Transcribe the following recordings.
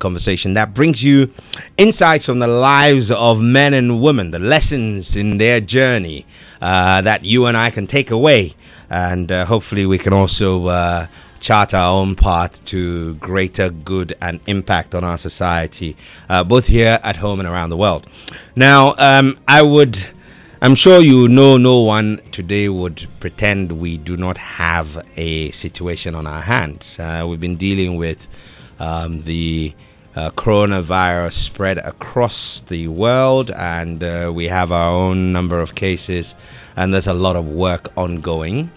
conversation that brings you insights on the lives of men and women, the lessons in their journey that you and I can take away, and hopefully we can also chart our own path to greater good and impact on our society, both here at home and around the world. Now, I'm sure you know no one today would pretend we do not have a situation on our hands. We've been dealing with the coronavirus spread across the world, and we have our own number of cases, and there's a lot of work ongoing.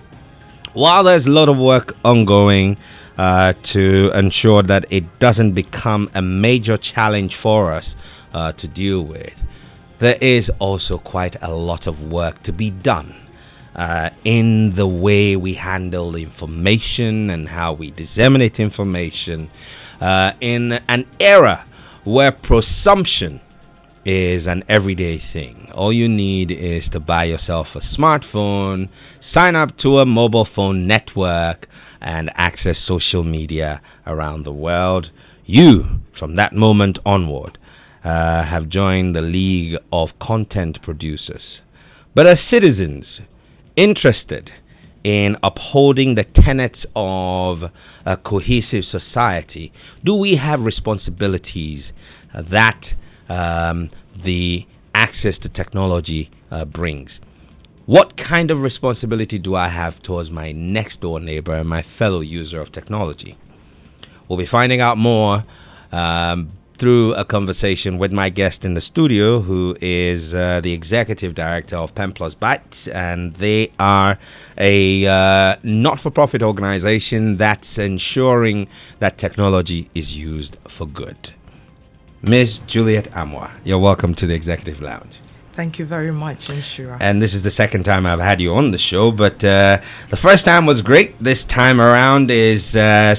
While there's a lot of work ongoing to ensure that it doesn't become a major challenge for us to deal with, there is also quite a lot of work to be done in the way we handle information and how we disseminate information in an era where presumption is an everyday thing. All you need is to buy yourself a smartphone, sign up to a mobile phone network, and access social media around the world. You, from that moment onward, have joined the League of Content Producers. But as citizens interested in upholding the tenets of a cohesive society, do we have responsibilities that the access to technology brings? What kind of responsibility do I have towards my next door neighbor and my fellow user of technology? We'll be finding out more through a conversation with my guest in the studio, who is the executive director of Pen Plus Bytes, and they are a not-for-profit organization that's ensuring that technology is used for good. Ms. Juliet Amwa, you're welcome to the Executive Lounge. Thank you very much, Nhyira. And this is the second time I've had you on the show, but the first time was great. This time around is,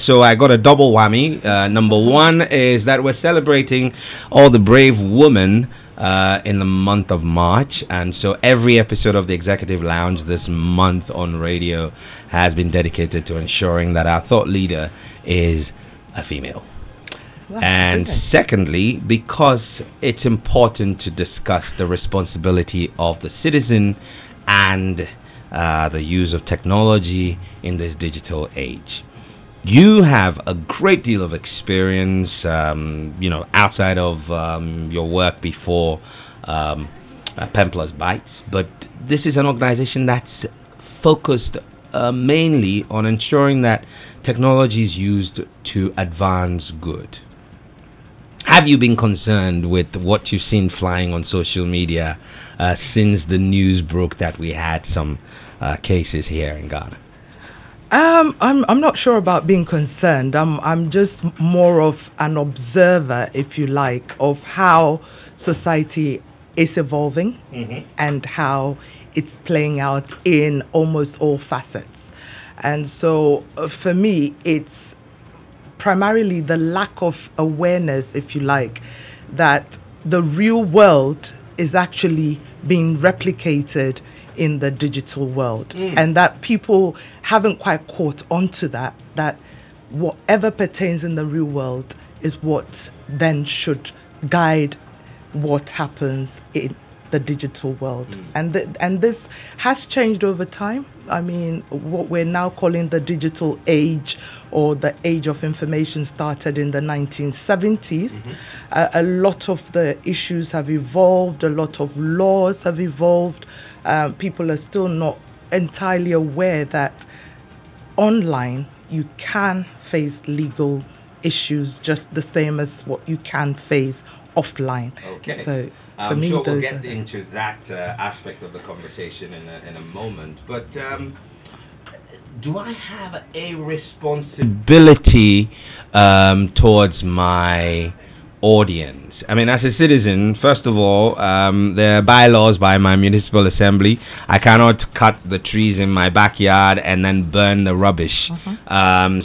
so I got a double whammy. Number one is that we're celebrating all the brave women in the month of March, and so every episode of the Executive Lounge this month on radio has been dedicated to ensuring that our thought leader is a female. Wow, and goodness. Secondly, because it's important to discuss the responsibility of the citizen and the use of technology in this digital age. You have a great deal of experience, outside of your work before Pen Plus Bytes, but this is an organization that's focused mainly on ensuring that technology is used to advance good. Have you been concerned with what you've seen flying on social media since the news broke that we had some cases here in Ghana? I'm not sure about being concerned. I'm just more of an observer, if you like, of how society is evolving and how it's playing out in almost all facets. And so for me, it's primarily the lack of awareness, if you like, that the real world is actually being replicated in the digital world, and that people haven't quite caught onto that whatever pertains in the real world is what then should guide what happens in the digital world. And this has changed over time. I mean, what we're now calling the digital age, or the age of information, started in the 1970s. A lot of the issues have evolved, a lot of laws have evolved. People are still not entirely aware that online you can face legal issues just the same as what you can face offline. Okay. So I'm sure we'll get into that aspect of the conversation in a moment, but do I have a responsibility towards my audience? I mean, as a citizen, first of all, there are bylaws by my municipal assembly. I cannot cut the trees in my backyard and then burn the rubbish. And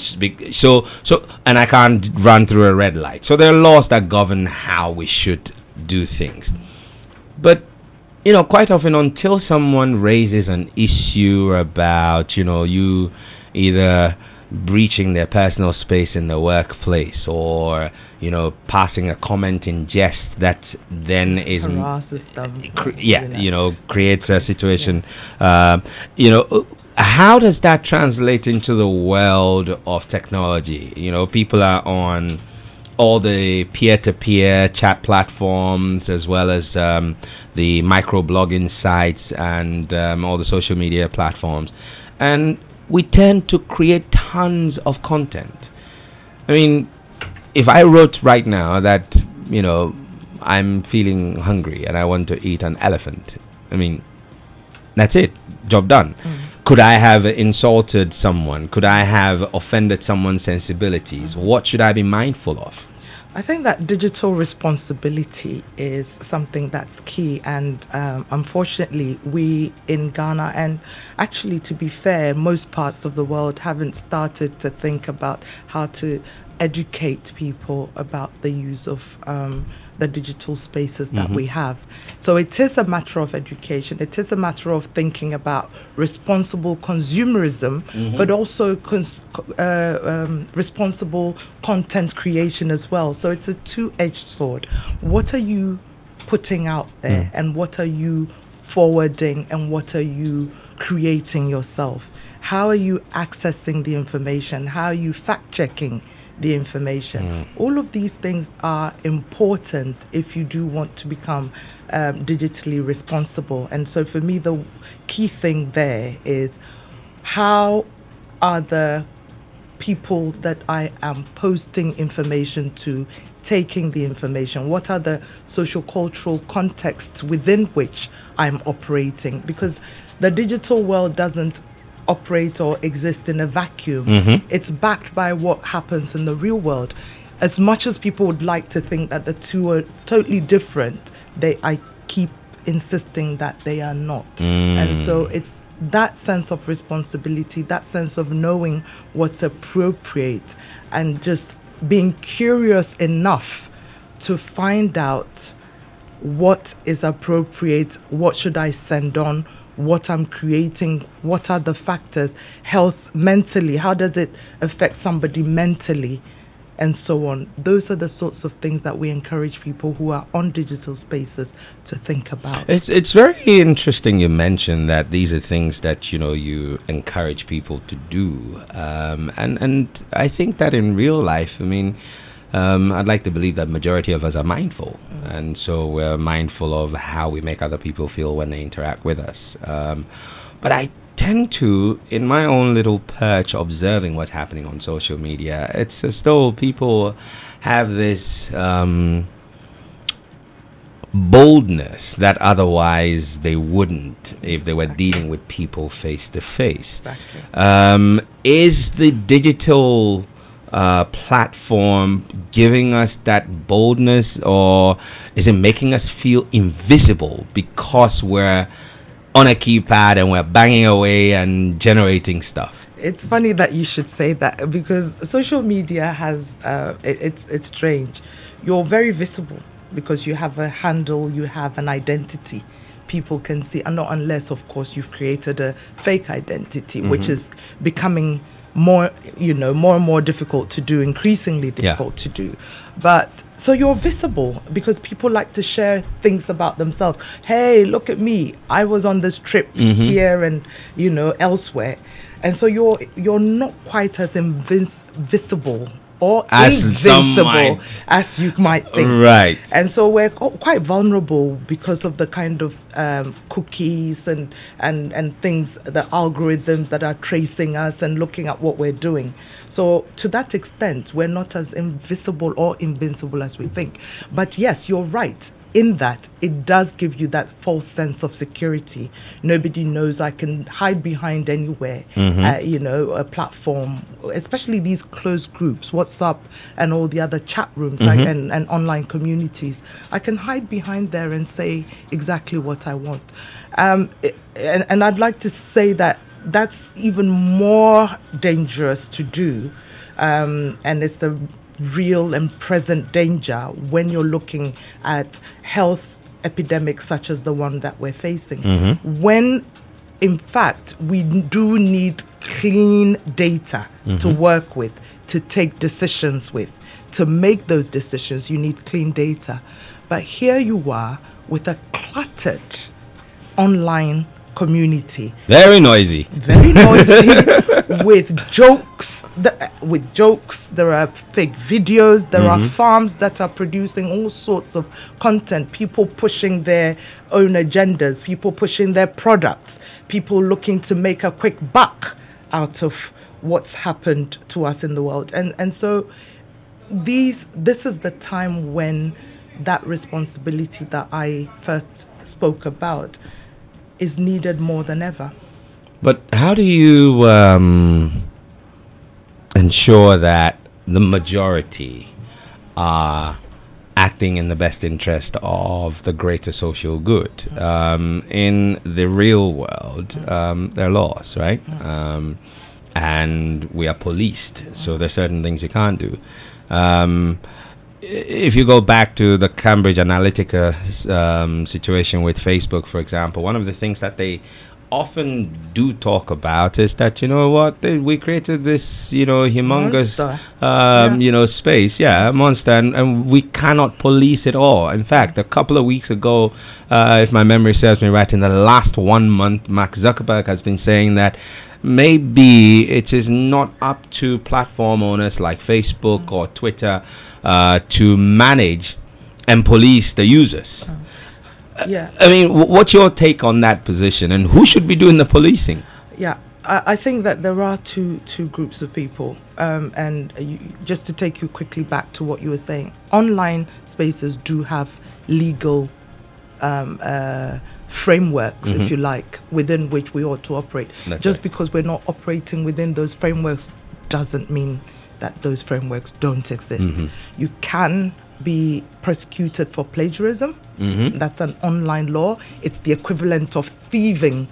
I can't run through a red light. So there are laws that govern how we should do things. But quite often, until someone raises an issue about, you either breaching their personal space in the workplace, or, passing a comment in jest that then is harasses them. Creates a situation. How does that translate into the world of technology? People are on all the peer-to-peer chat platforms, as well as the microblogging sites and all the social media platforms, and we tend to create tons of content. I mean, if I wrote right now that I'm feeling hungry and I want to eat an elephant, I mean, that's it, job done. Could I have insulted someone? Could I have offended someone's sensibilities? What should I be mindful of? I think that digital responsibility is something that's key, and unfortunately we in Ghana, and actually to be fair, most parts of the world, haven't started to think about how to educate people about the use of the digital spaces that we have. So it is a matter of education. It is a matter of thinking about responsible consumerism, but also responsible content creation as well. So it's a two-edged sword. What are you putting out there, and what are you forwarding, and what are you creating yourself? How are you accessing the information? How are you fact-checking the information? All of these things are important if you do want to become digitally responsible. And so for me, the key thing there is, how are the people that I am posting information to taking the information? What are the social cultural contexts within which I'm operating? Because the digital world doesn't operate or exist in a vacuum. It's backed by what happens in the real world. As much as people would like to think that the two are totally different, I keep insisting that they are not. And so it's that sense of responsibility, that sense of knowing what's appropriate, and just being curious enough to find out what is appropriate, what should I send on, what I'm creating, what are the factors, health, mentally, how does it affect somebody mentally, and so on. Those are the sorts of things that we encourage people who are on digital spaces to think about. It's very interesting you mentioned that these are things that you encourage people to do, and I think that in real life, I mean, I'd like to believe that majority of us are mindful, and so we're mindful of how we make other people feel when they interact with us. But I tend to, in my own little perch, observing what's happening on social media, it's as though people have this boldness that otherwise they wouldn't if they were dealing with people face to face. Is the digital platform giving us that boldness, or is it making us feel invisible because we're on a keypad and we're banging away and generating stuff? It's funny that you should say that, because social media has it's strange. You're very visible because you have a handle, you have an identity people can see, and not unless, of course, you've created a fake identity, which is becoming more and more difficult to do, increasingly difficult to do. But so you're visible because people like to share things about themselves. Hey, look at me, I was on this trip here and elsewhere. And so you're not quite as visible or as invincible as you might think. Right. And so we're quite vulnerable because of the kind of cookies and things, the algorithms that are tracing us and looking at what we're doing. So to that extent, we're not as invisible or invincible as we think. But yes, you're right. In that, it does give you that false sense of security. Nobody knows I can hide behind anywhere, a platform, especially these closed groups, WhatsApp and all the other chat rooms and online communities. I can hide behind there and say exactly what I want. And I'd like to say that that's even more dangerous to do, and it's the real and present danger when you're looking at health epidemics such as the one that we're facing. When, in fact, we do need clean data to work with, to take decisions with, to make those decisions, you need clean data. But here you are with a cluttered online community. Very noisy. Very noisy with jokes. There are fake videos. There are farms that are producing all sorts of content. People pushing their own agendas. People pushing their products. People looking to make a quick buck out of what's happened to us in the world. And so this is the time when that responsibility that I first spoke about is needed more than ever. But how do you ensure that the majority are acting in the best interest of the greater social good? In the real world, there are laws, right? And we are policed, so there are certain things you can't do. If you go back to the Cambridge Analytica situation with Facebook, for example, one of the things that they often do talk about is that, you know what, we created this, humongous, space, monster, and we cannot police it all. In fact, a couple of weeks ago, if my memory serves me right, in the last 1 month, Mark Zuckerberg has been saying that maybe it is not up to platform owners like Facebook or Twitter to manage and police the users. I mean, what's your take on that position, and who should be doing the policing? I think that there are two groups of people, and just to take you quickly back to what you were saying, online spaces do have legal frameworks, if you like, within which we ought to operate. That's just right. because we're not operating within those frameworks doesn't mean that those frameworks don't exist. You can be prosecuted for plagiarism. That's an online law. It's the equivalent of thieving.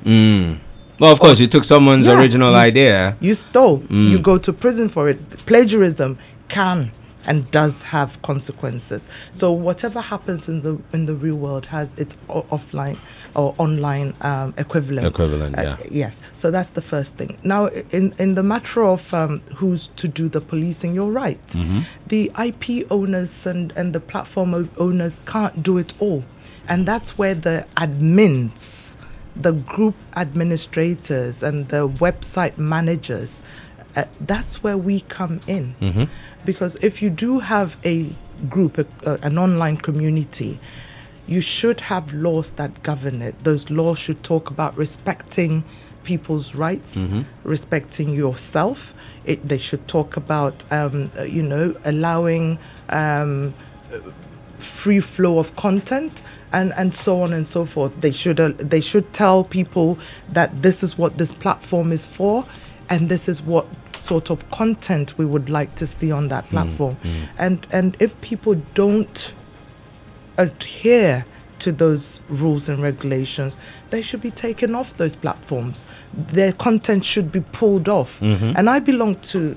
Well, of course, you took someone's original idea. You stole. You go to prison for it. Plagiarism can and does have consequences. So whatever happens in the real world has its offline or online equivalent. Yes. So that's the first thing. Now, in the matter of who's to do the policing, you're right. The IP owners and the platform owners can't do it all. And that's where the admins, the group administrators and the website managers, that's where we come in. Because if you do have a group, an online community, you should have laws that govern it. Those laws should talk about respecting people's rights, respecting yourself. They should talk about, allowing free flow of content, and so on and so forth. They should tell people that this is what this platform is for, and this is what sort of content we would like to see on that platform. And if people don't adhere to those rules and regulations, they should be taken off those platforms. Their content should be pulled off. And I belong to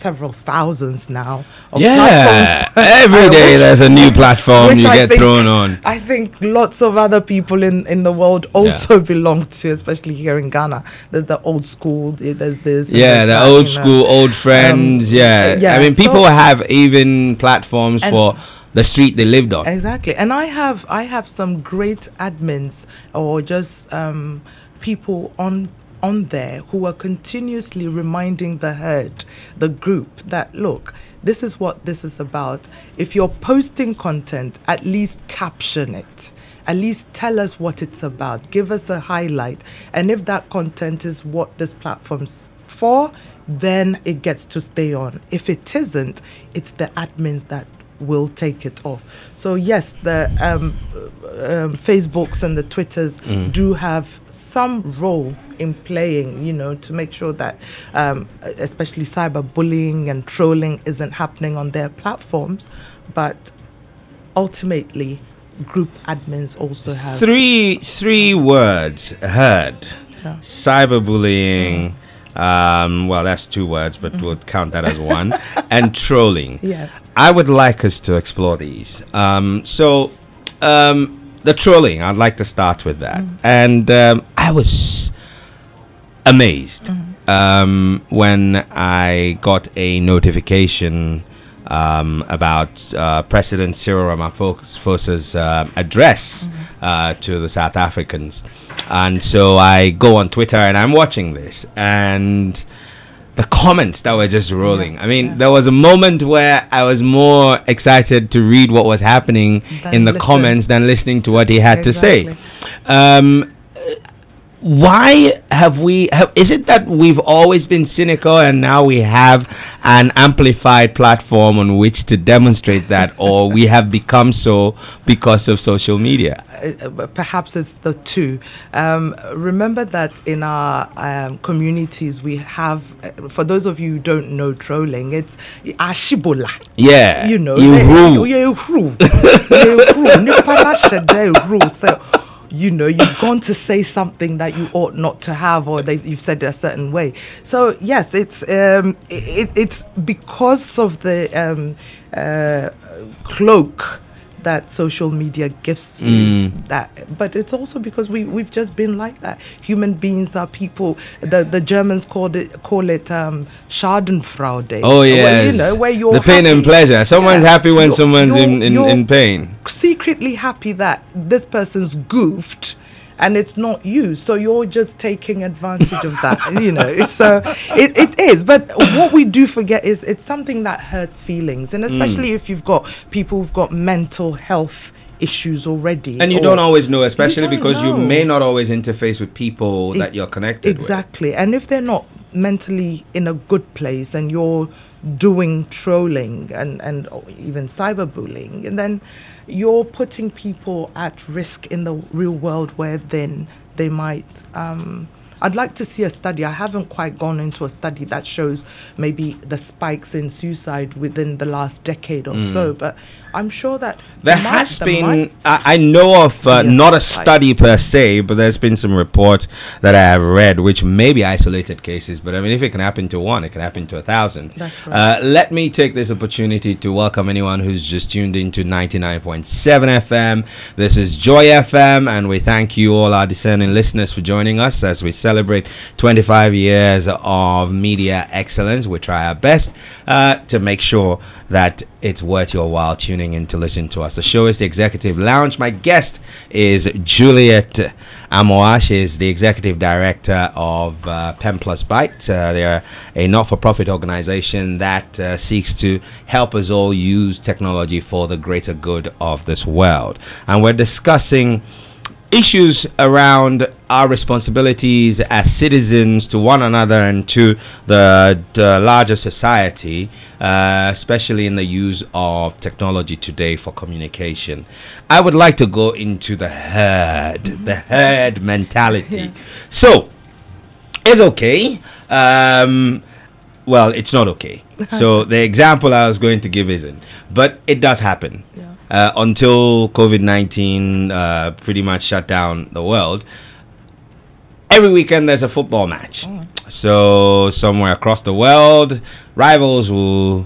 several thousands now of platforms. Every day there's a new platform you get thrown on. I think lots of other people in the world also belong to, especially here in Ghana. There's the old school, there's this. The old school, old friends, I mean, people have even platforms for the street they lived on. Exactly. And I have some great admins or just people on there who are continuously reminding the herd, the group, that look, this is what this is about. If you're posting content, at least caption it. At least tell us what it's about. Give us a highlight. And if that content is what this platform's for, then it gets to stay on. If it isn't, it's the admins that will take it off. So yes, the Facebooks and the Twitters do have some role in playing, to make sure that especially cyberbullying and trolling isn't happening on their platforms. But ultimately, group admins also have three words heard: cyberbullying. Well, that's 2 words, but we'll count that as one. And trolling. Yes. I would like us to explore these. The trolling, I'd like to start with that. And I was amazed when I got a notification about President Cyril Ramaphosa's address to the South Africans. And so I go on Twitter and I'm watching this, and the comments that were just rolling. I mean, there was a moment where I was more excited to read what was happening in the comments than listening to what he had to say. Why is it that we've always been cynical and now we have an amplified platform on which to demonstrate that, or we have become so because of social media? Perhaps it's the two. Remember that in our communities we have, for those of you who don't know trolling, it's ashibola. Yeah. You know. So, you know, you've gone to say something that you ought not to have, or you've said it a certain way. So yes, it's because of the cloak that social media gives you, that, but it's also because we've just been like that. Human beings are people. The Germans call it Schadenfreude. Oh yeah, where, you know, where you're the pain happy. And pleasure. Someone's happy when someone's in pain. Secretly happy that this person's goofed and it's not you, so you're just taking advantage of that. You know, so it is. But what we do forget is it's something that hurts feelings, and especially if you've got people who've got mental health issues already, and you don't always know, especially because you may not always interface with people that you're connected with. Exactly. And if they're not mentally in a good place and you're doing trolling and even cyberbullying, and then you're putting people at risk in the real world, where then they might I'd like to see a study. I haven't quite gone into a study that shows maybe the spikes in suicide within the last decade or so, but I'm sure that there has been, I know of not a study per se, but there's been some reports that I have read, which may be isolated cases, but I mean, if it can happen to one, it can happen to 1,000. That's right. Let me take this opportunity to welcome anyone who's just tuned into 99.7 FM. This is Joy FM, and we thank you all, our discerning listeners, for joining us as we celebrate 25 years of media excellence. We try our best to make sure that it's worth your while tuning in to listen to us. The show is the Executive Lounge. My guest is Juliet Amoah. She is the Executive Director of Pen Plus Byte. They're a not-for-profit organization that seeks to help us all use technology for the greater good of this world. And we're discussing issues around our responsibilities as citizens to one another and to the larger society, especially in the use of technology today for communication. I would like to go into the herd mentality. So, it's okay. Well, it's not okay. So the example I was going to give isn't, but it does happen. Until COVID-19 pretty much shut down the world, every weekend there's a football match. So somewhere across the world, rivals will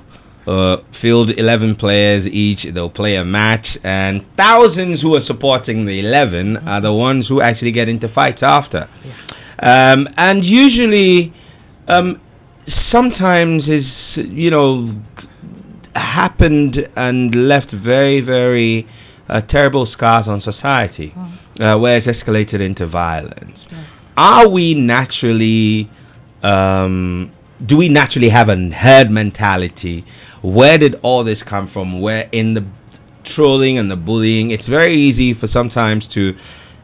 field 11 players each. They'll play a match, and thousands who are supporting the 11 are the ones who actually get into fights after. And usually, sometimes is, you know, happened and left very, very terrible scars on society, where it's escalated into violence. Are we naturally, do we naturally have a herd mentality? Where did all this come from? Where in the trolling and the bullying, it's very easy for sometimes to,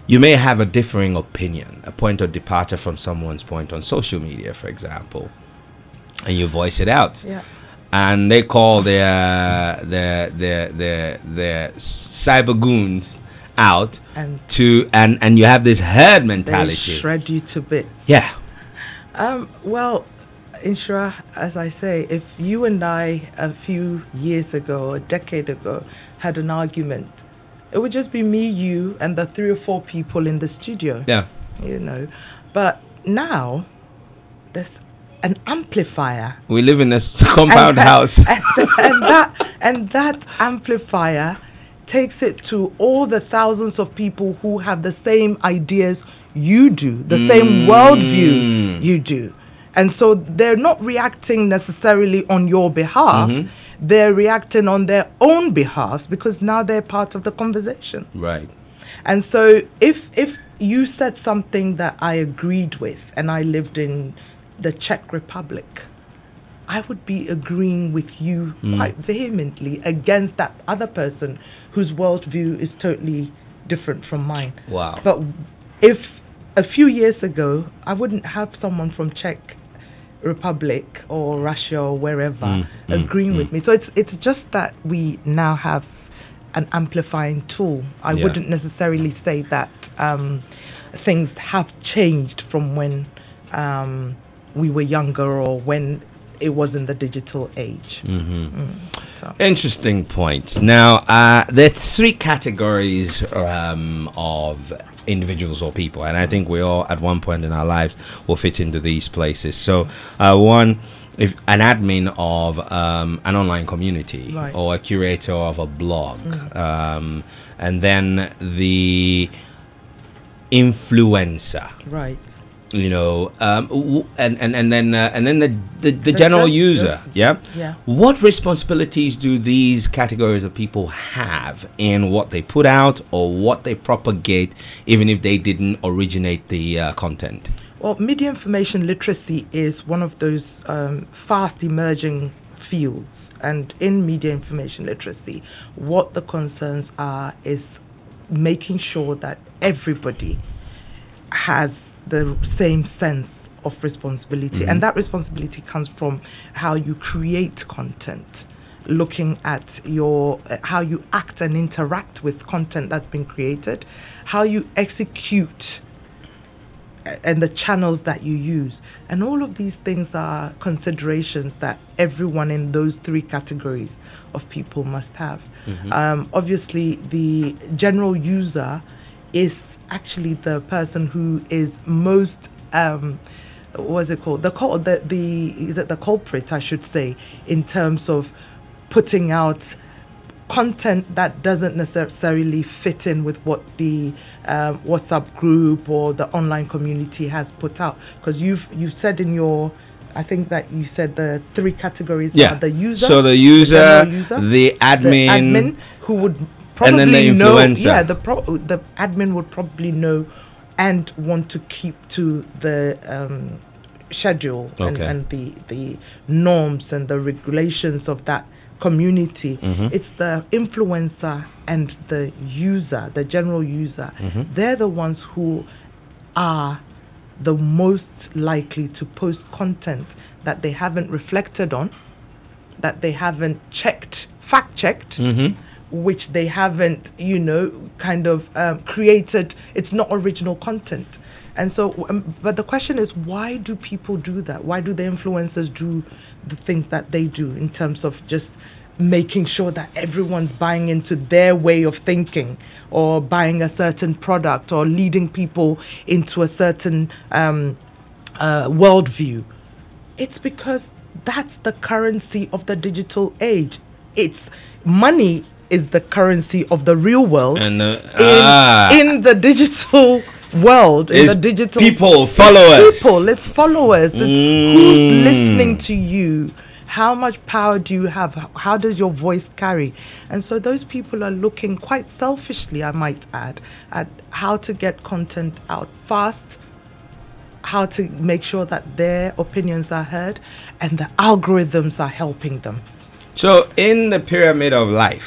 you may have a differing opinion, a point of departure from someone's point on social media, for example, and you voice it out. And they call their cyber goons out, and you have this herd mentality. They shred you to bits. Well, Nhyira, as I say, if you and I a few years ago, a decade ago, had an argument, it would just be me, you, and the 3 or 4 people in the studio. You know, but now there's an amplifier. We live in a compound house. And that amplifier takes it to all the thousands of people who have the same ideas you do, the same worldview you do. And so they're not reacting necessarily on your behalf. they're reacting on their own behalf because now they're part of the conversation. Right. And so if you said something that I agreed with and I lived in the Czech Republic, I would be agreeing with you quite vehemently against that other person whose worldview is totally different from mine. Wow. But if a few years ago, I wouldn't have someone from Czech Republic or Russia or wherever agreeing with me. So it's just that we now have an amplifying tool. I wouldn't necessarily say that things have changed from when we were younger or when it was in the digital age. So. Interesting point. Now, there's three categories of individuals or people, and I think we all, at one point in our lives, will fit into these places. So, one, if an admin of an online community, right, or a curator of a blog, and then the influencer, right? You know, and then the general user. Yeah. What responsibilities do these categories of people have in what they put out or what they propagate, even if they didn't originate the content? Well, media information literacy is one of those fast emerging fields, and in media information literacy, what the concerns are is making sure that everybody has the same sense of responsibility, and that responsibility comes from how you create content, looking at how you act and interact with content that's been created, how you execute, and the channels that you use. And all of these things are considerations that everyone in those three categories of people must have. Obviously, the general user is actually the person who is most what's it called? The culprit, I should say, in terms of putting out content that doesn't necessarily fit in with what the WhatsApp group or the online community has put out. Because you said in your, I think that you said the three categories are the user. So the user, the admin who would probably and then the know, influencer. the admin would probably know and want to keep to the schedule and the norms and the regulations of that community. It's the influencer and the user, the general user. They're the ones who are the most likely to post content that they haven't reflected on, that they haven't fact-checked, which they haven't, created. It's not original content. And so, but the question is, why do people do that? Why do the influencers do the things that they do in terms of just making sure that everyone's buying into their way of thinking or buying a certain product or leading people into a certain worldview? It's because that's the currency of the digital age. It's money is the currency of the real world, and in the digital world, in the digital followers. It's followers. It's who's listening to you. How much power do you have? How does your voice carry? And so those people are looking quite selfishly, I might add, at how to get content out fast, how to make sure that their opinions are heard, and the algorithms are helping them. So in the pyramid of life,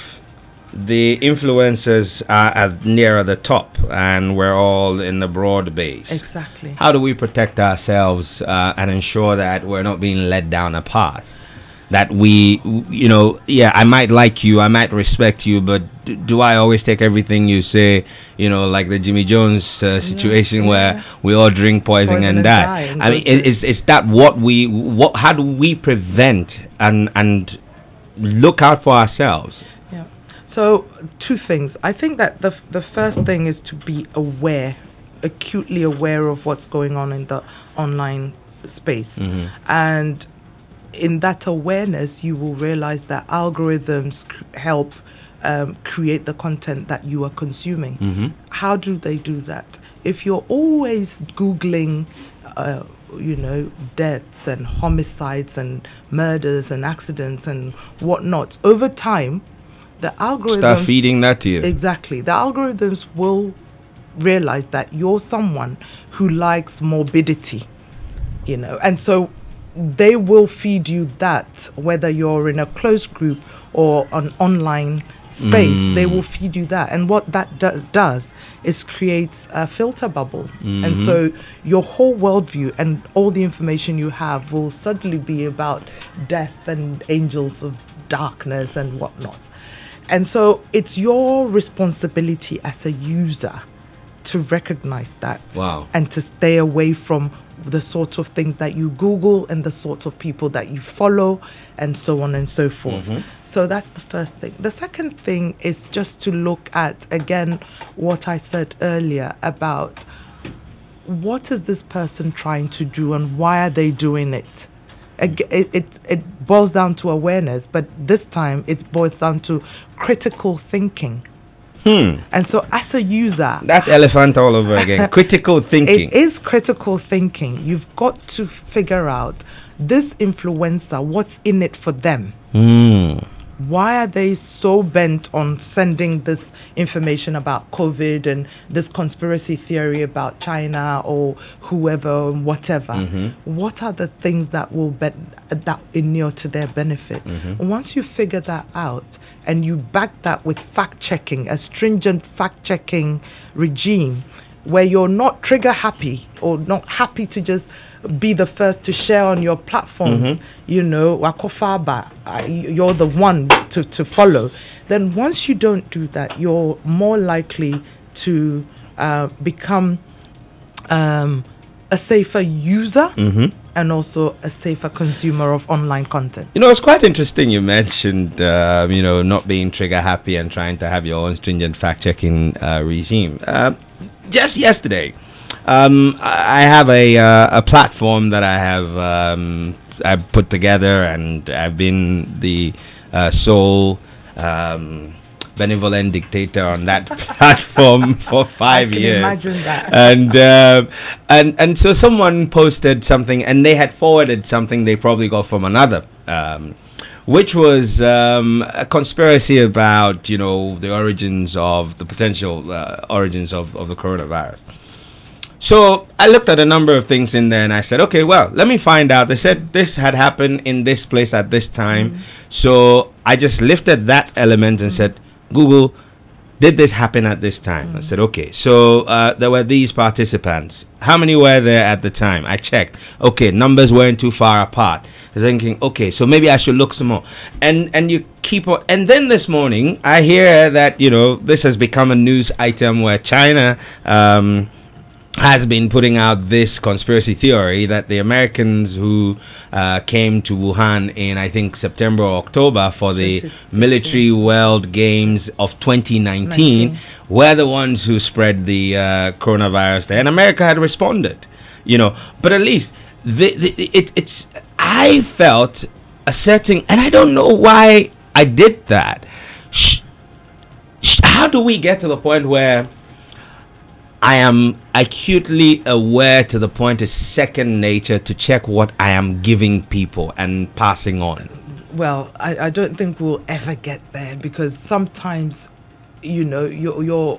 the influencers are nearer the top, and we're all in the broad base. Exactly. How do we protect ourselves and ensure that we're not being led down a path? That we, I might like you, I might respect you, but do I always take everything you say, like the Jimmy Jones situation where we all drink poison and die? I mean, is that how do we prevent and look out for ourselves? So, two things. I think that the first thing is to be aware, acutely aware of what's going on in the online space. And in that awareness, you will realize that algorithms help create the content that you are consuming. How do they do that? if you're always Googling, deaths and homicides and murders and accidents and whatnot, over time, the algorithms start feeding that to you. Exactly. The algorithms will realize that you're someone who likes morbidity, and so they will feed you that, whether you're in a closed group or an online space. They will feed you that, and what that does is creates a filter bubble, and so your whole worldview and all the information you have will suddenly be about death and angels of darkness and whatnot. And so it's your responsibility as a user to recognize that. Wow. And to stay away from the sorts of things that you Google and the sorts of people that you follow and so on and so forth. So that's the first thing. The second thing is just to look at, again, what I said earlier about what is this person trying to do and why are they doing it? It boils down to awareness, but this time it boils down to critical thinking. And so as a user... That's elephant all over again. Critical thinking. It is critical thinking. You've got to figure out this influencer, what's in it for them? Why are they so bent on sending this information about COVID and this conspiracy theory about China or whoever, whatever? What are the things that will that inure to their benefit? Once you figure that out and you back that with fact-checking, a stringent fact-checking regime where you're not trigger happy or not happy to just be the first to share on your platform, wakofaba, you're the one to follow, then once you don't do that, you're more likely to become a safer user and also a safer consumer of online content. It's quite interesting you mentioned, not being trigger happy and trying to have your own stringent fact-checking regime. Just yesterday, I have a platform that I've put together, and I've been the sole benevolent dictator on that platform for 5 years. I can imagine that. And so someone posted something, and they had forwarded something they probably got from another, which was a conspiracy about the origins of the potential origins of the coronavirus. So I looked at a number of things in there and I said, okay, well, let me find out. They said this had happened in this place at this time. So I just lifted that element and said, Google, did this happen at this time? I said, okay. So there were these participants. How many were there at the time? I checked. Okay, numbers weren't too far apart. I was thinking, okay, so maybe I should look some more. And you keep on. And then this morning, I hear that, this has become a news item where China has been putting out this conspiracy theory that the Americans who came to Wuhan in, I think, September or October for the Military World Games of 2019 were the ones who spread the coronavirus there, and America had responded, But at least it's. I felt a certain, and I don't know why I did that. How do we get to the point where I am acutely aware to the point it's second nature to check what I am giving people and passing on? Well, I don't think we'll ever get there, because sometimes, you're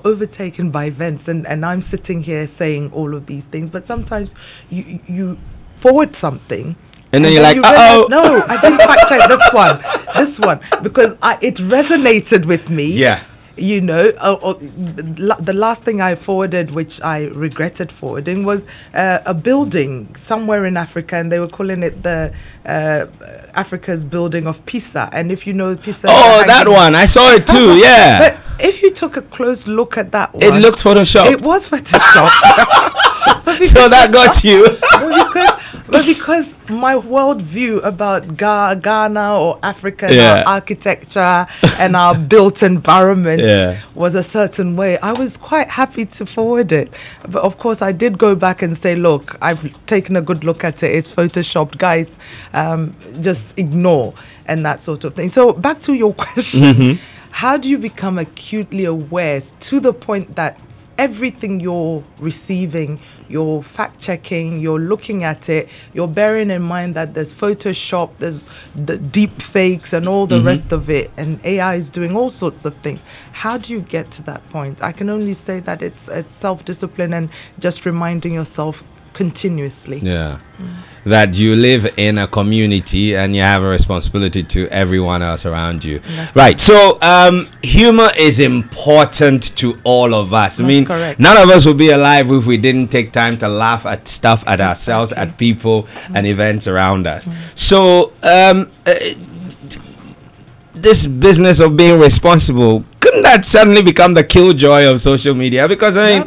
overtaken by events, and I'm sitting here saying all of these things, but sometimes you forward something. And then you're like, uh-oh. No, I didn't quite say this one, because it resonated with me. Yeah. The last thing I forwarded, which I regretted forwarding, was a building somewhere in Africa, and they were calling it the Africa's building of Pisa. And if you know Pisa... Oh, that one. I saw it too, yeah. But if you took a close look at that one... It looked Photoshopped. It was Photoshopped. So that got you. because my worldview about Ghana or Africa and our architecture and our built environment was a certain way, I was quite happy to forward it. But of course, I did go back and say, look, I've taken a good look at it. It's Photoshopped, guys. Just ignore and that sort of thing. So back to your question. How do you become acutely aware to the point that everything you're receiving, you're fact checking, you're looking at it, you're bearing in mind that there's Photoshop, there's the deep fakes and all the rest of it, and AI is doing all sorts of things. How do you get to that point? I can only say that it's self-discipline and just reminding yourself continuously. Yeah. That you live in a community and you have a responsibility to everyone else around you. Right. So humor is important to all of us. I mean, correct. None of us would be alive if we didn't take time to laugh at stuff, at ourselves, at people and events around us. So this business of being responsible, couldn't that suddenly become the killjoy of social media? Because I mean,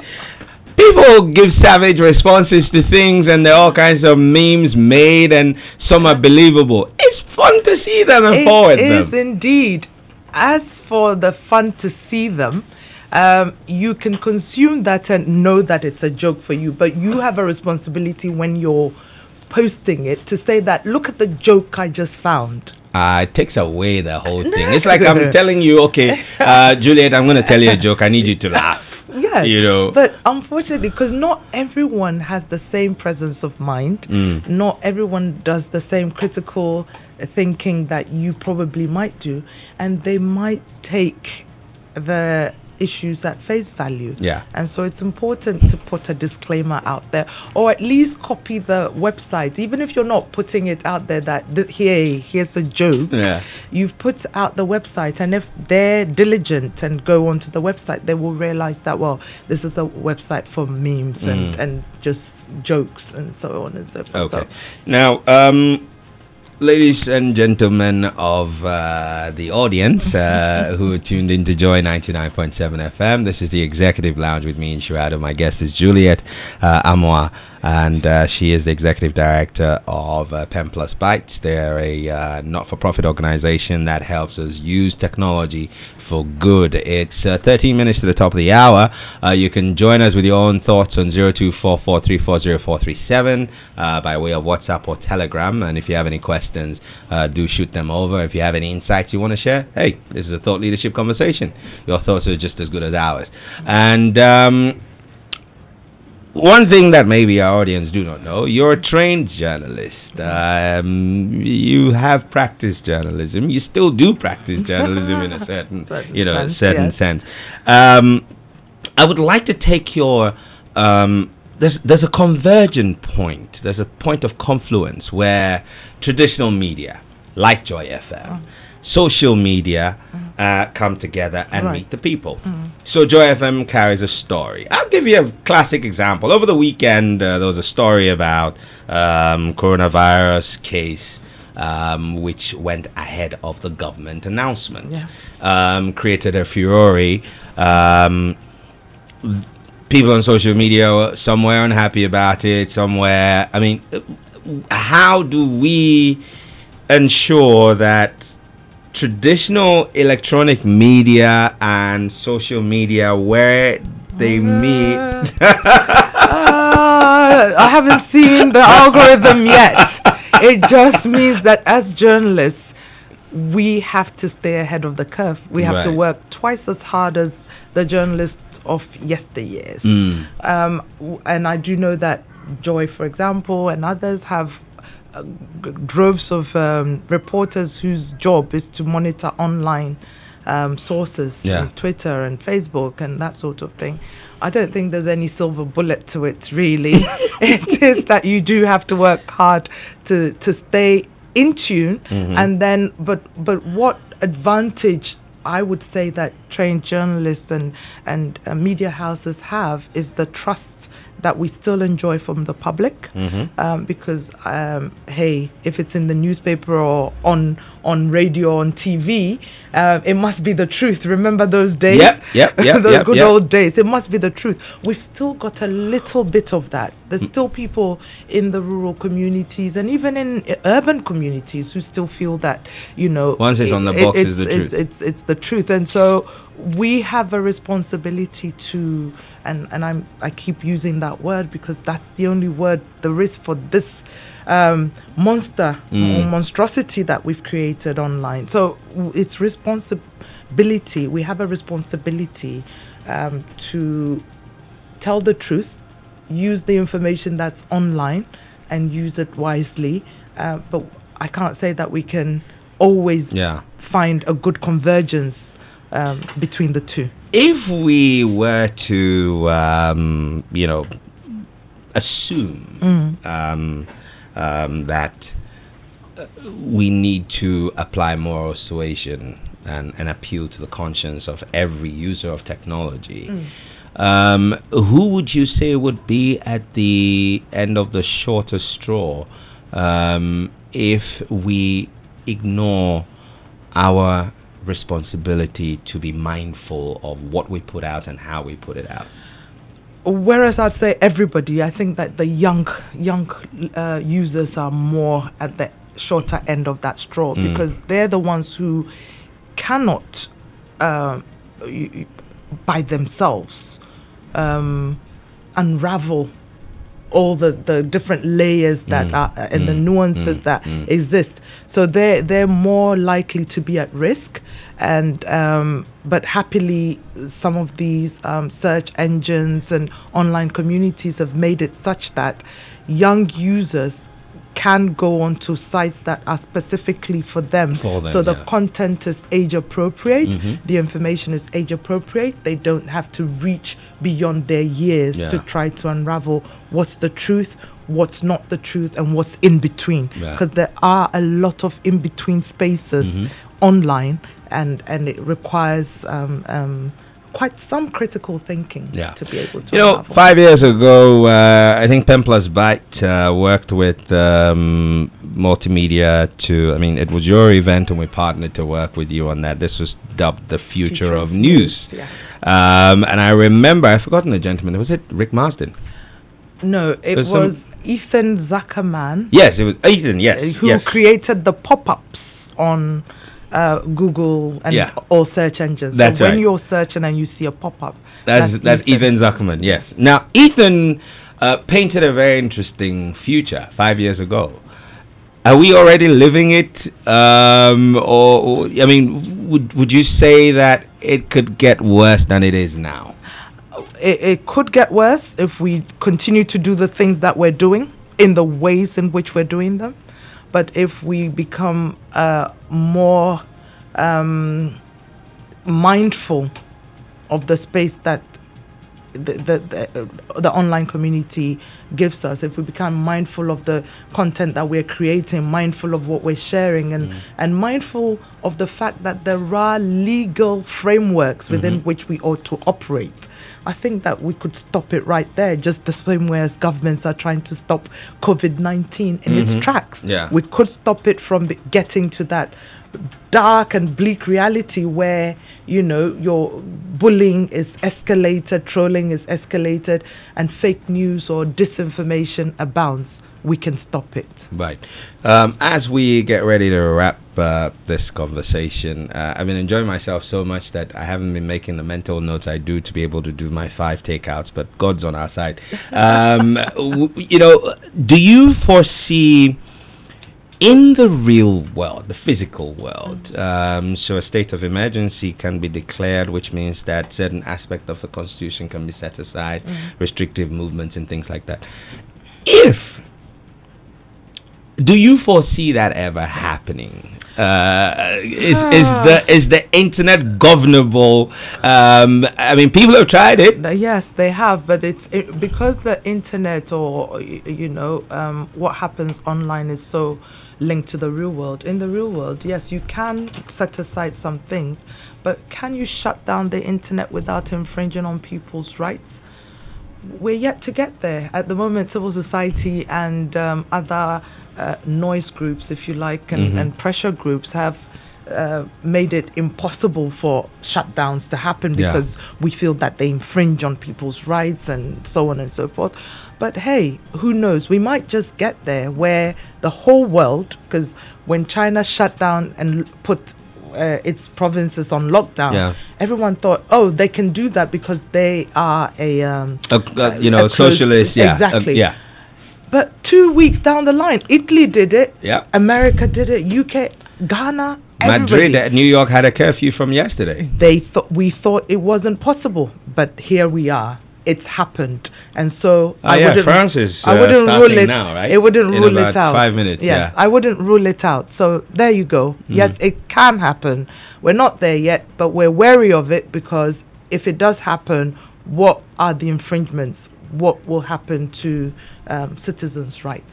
people give savage responses to things, and there are all kinds of memes made, and some are believable. It's fun to see them and forward them. It is indeed. As for the fun to see them, you can consume that and know that it's a joke for you, but you have a responsibility when you're posting it to say that, look at the joke I just found. It takes away the whole thing. It's like I'm telling you, okay, Juliet, I'm going to tell you a joke. I need you to laugh. Yes, you know. But unfortunately, because not everyone has the same presence of mind, not everyone does the same critical thinking that you probably might do, and they might take the issues at face value. Yeah. And so it's important to put a disclaimer out there, or at least copy the website, even if you're not putting it out there that here's a joke. Yeah. You've put out the website, and if they're diligent and go onto the website, they will realize that, well, this is a website for memes and just jokes and so on and so forth. Okay. Now, ladies and gentlemen of the audience who are tuned in to Joy 99.7 FM, this is the Executive Lounge with me, Nhyira Addo. My guest is Juliet Amoah, and she is the Executive Director of Pen Plus Bytes. They're a not-for-profit organization that helps us use technology for good. It's 13 minutes to the top of the hour. You can join us with your own thoughts on 0244340437 by way of WhatsApp or Telegram. And if you have any questions, do shoot them over. If you have any insights you want to share, hey, this is a thought leadership conversation. Your thoughts are just as good as ours. And one thing that maybe our audience do not know, you're a trained journalist. You have practiced journalism. You still do practice journalism in a certain, sense. I would like to take your there's a convergent point. There's a point of confluence where traditional media, like Joy FM, social media come together and meet the people. So Joy FM carries a story. I'll give you a classic example. Over the weekend, there was a story about coronavirus case which went ahead of the government announcement. Created a furore. People on social media, some were unhappy about it, somewhere. I mean, how do we ensure that traditional electronic media and social media, where they meet? I haven't seen the algorithm yet. It just means that as journalists, we have to stay ahead of the curve. We have to work twice as hard as the journalists of yesteryears. And I do know that Joy, for example, and others have droves of reporters whose job is to monitor online sources, Twitter and Facebook and that sort of thing. I don't think there's any silver bullet to it, really. It is that you do have to work hard to stay in tune, and then, but what advantage I would say that trained journalists and media houses have is the trust that we still enjoy from the public, because hey, if it's in the newspaper or on radio, on TV, it must be the truth. Remember those days? Those good old days. It must be the truth. We've still got a little bit of that. There's still people in the rural communities and even in urban communities who still feel that, once it's on the box is the truth. It's the truth, and so we have a responsibility to, and I keep using that word because that's the only word there is for this monster or monstrosity that we've created online. So it's responsibility. We have a responsibility to tell the truth, use the information that's online, and use it wisely. But I can't say that we can always find a good convergence between the two. If we were to, assume that we need to apply moral suasion and appeal to the conscience of every user of technology, who would you say would be at the end of the shortest straw if we ignore our responsibility to be mindful of what we put out and how we put it out? Whereas I'd say everybody, I think that the young users are more at the shorter end of that straw, because they're the ones who cannot by themselves unravel all the different layers that are and the nuances that exist. So they're more likely to be at risk, and but happily some of these search engines and online communities have made it such that young users can go onto sites that are specifically for them. So the content is age appropriate, the information is age appropriate. They don't have to reach beyond their years to try to unravel what's the truth, what's not the truth, and what's in between. Because there are a lot of in between spaces online, and it requires quite some critical thinking to be able to unravel. 5 years ago, I think Pen Plus Byte worked with multimedia to, it was your event and we partnered to work with you on that. This was dubbed the future of news. And I remember, I've forgotten the gentleman, was it Rick Marsden? No, it was Ethan Zuckerman. Yes, it was Ethan, yes. Who created the pop-ups on Google and all search engines. That's so when you're searching and you see a pop-up, that's Ethan Zuckerman, yes. Now, Ethan painted a very interesting future 5 years ago. Are we already living it? Would you say that it could get worse than it is now? It could get worse if we continue to do the things that we're doing in the ways in which we're doing them. But if we become more mindful of the space that the online community gives us, if we become mindful of the content that we're creating, mindful of what we're sharing, and mindful of the fact that there are legal frameworks within which we ought to operate, I think that we could stop it right there, just the same way as governments are trying to stop COVID-19 in its tracks. We could stop it from getting to that dark and bleak reality where, your bullying is escalated, trolling is escalated, and fake news or disinformation abounds. We can stop it. Right. As we get ready to wrap this conversation, I've been enjoying myself so much that I haven't been making the mental notes I do to be able to do my 5 takeouts, but God's on our side. Do you foresee in the real world, the physical world, so a state of emergency can be declared, which means that certain aspect of the Constitution can be set aside, restrictive movements and things like that. Do you foresee that ever happening? Is the internet governable? People have tried it. Yes, they have, but because the internet or what happens online is so linked to the real world. In the real world, yes, you can set aside some things, but can you shut down the internet without infringing on people's rights? We're yet to get there. At the moment, civil society and other noise groups, if you like, and pressure groups have made it impossible for shutdowns to happen because we feel that they infringe on people's rights and so on and so forth. But hey, who knows? We might just get there where the whole world, because when China shut down and put its provinces on lockdown, everyone thought, oh, they can do that because they are a socialist. Exactly. But 2 weeks down the line, Italy did it. America did it. UK, Ghana, Madrid, New York had a curfew from yesterday. We thought it wasn't possible, but here we are. it's happened, and so France is I wouldn't rule it now, right? It wouldn't in rule about it out. 5 minutes. Yes, I wouldn't rule it out. So there you go. Yes, it can happen. We're not there yet, but we're wary of it, because if it does happen, what are the infringements? What will happen to citizens' rights?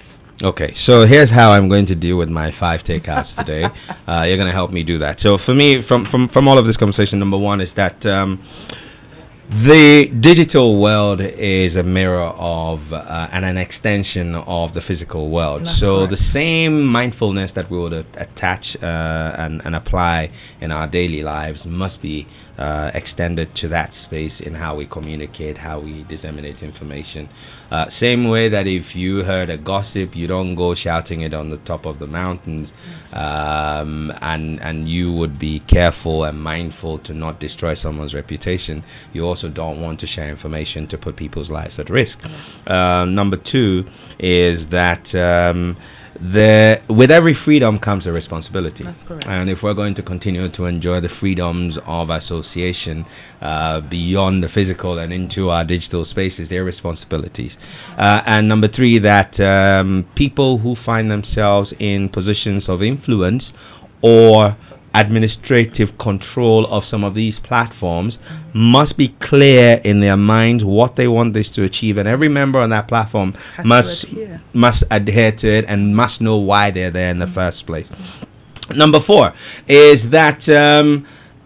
Okay, so here's how I'm going to deal with my 5 takeouts today. You're going to help me do that. So for me, from all of this conversation, number one is that the digital world is a mirror of and an extension of the physical world. That's so correct. the same mindfulness that we would attach and apply in our daily lives must be extended to that space in how we communicate, how we disseminate information. Same way that if you heard a gossip, you don't go shouting it on the top of the mountains, and you would be careful and mindful to not destroy someone's reputation. You also don't want to share information to put people's lives at risk. Number two is that with every freedom comes a responsibility. That's correct. And if we're going to continue to enjoy the freedoms of association beyond the physical and into our digital spaces, there are responsibilities. And number three, that people who find themselves in positions of influence or administrative control of some of these platforms must be clear in their minds what they want this to achieve, and every member on that platform must adhere to it and must know why they're there in the first place. Number four is that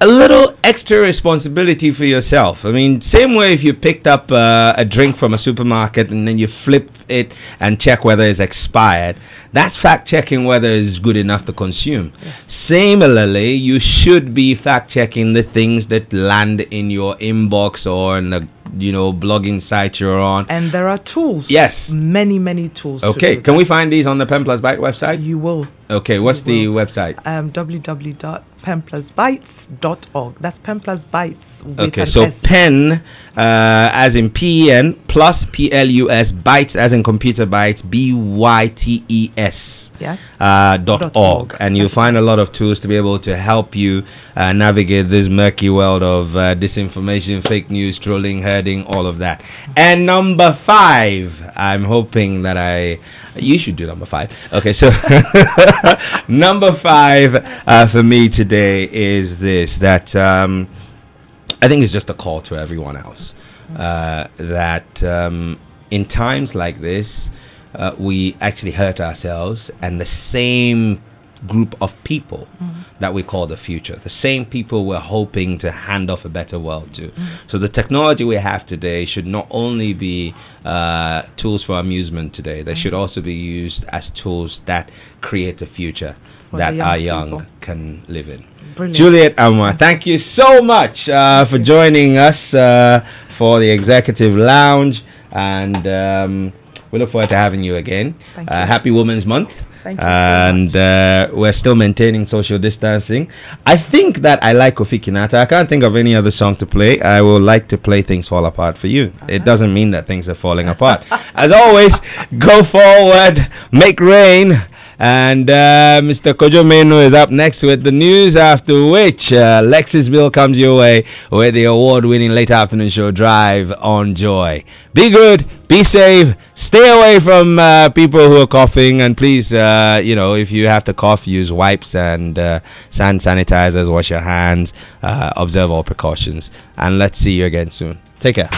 a little extra responsibility for yourself. I mean, same way if you picked up a drink from a supermarket and then you flip it and check whether it's expired, that's fact checking whether it's good enough to consume. Similarly, you should be fact-checking the things that land in your inbox or in the blogging site you're on. And there are tools. Yes. Many tools. Okay. Can we find these on the Pen Plus Byte website? You will. Okay. What's the website? www.penplusbytes.org. That's Pen Plus Bytes. Okay. So pen, as in PEN, plus PLUS, bytes as in computer bytes, BYTES. Yes. .org, and you'll find a lot of tools to be able to help you navigate this murky world of disinformation, fake news, trolling, herding, all of that. And number five, I'm hoping that you should do number five. Okay, so number five for me today is this, that I think it's just a call to everyone else, that in times like this, we actually hurt ourselves and the same group of people that we call the future, the same people we're hoping to hand off a better world to. So the technology we have today should not only be tools for amusement today, they should also be used as tools that create a future that our young can live in. Brilliant. Juliet Amwa, thank you so much for joining us for the Executive Lounge, and we look forward to having you again. Happy Women's Month. Thank you and we're still maintaining social distancing. I think that I like Kofi Kinata. I can't think of any other song to play. I would like to play Things Fall Apart for you. It doesn't mean that things are falling apart. As always, go forward, make rain. And Mr. Kojo Menu is up next with the news, after which Lexusville comes your way with the award-winning late afternoon show Drive on Joy. Be good, be safe. Stay away from people who are coughing, and please, if you have to cough, use wipes and hand sanitizers, wash your hands, observe all precautions, and let's see you again soon. Take care.